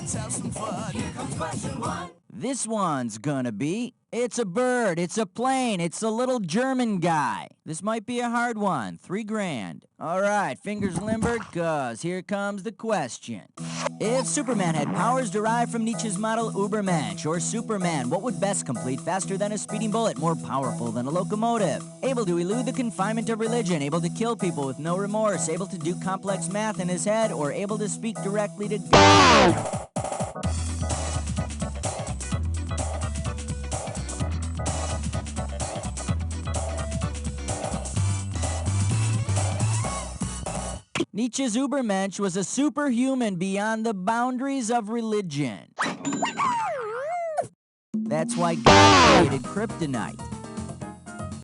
let's have some fun. Here comes question one. This one's gonna be, it's a bird, it's a plane, it's a little German guy. This might be a hard one, $3,000. All right, fingers limbered, cause here comes the question. If Superman had powers derived from Nietzsche's model Übermensch, or Superman, what would best complete faster than a speeding bullet, more powerful than a locomotive? Able to elude the confinement of religion, able to kill people with no remorse, able to do complex math in his head, or able to speak directly to God? Nietzsche's Übermensch was a superhuman beyond the boundaries of religion. That's why God created kryptonite.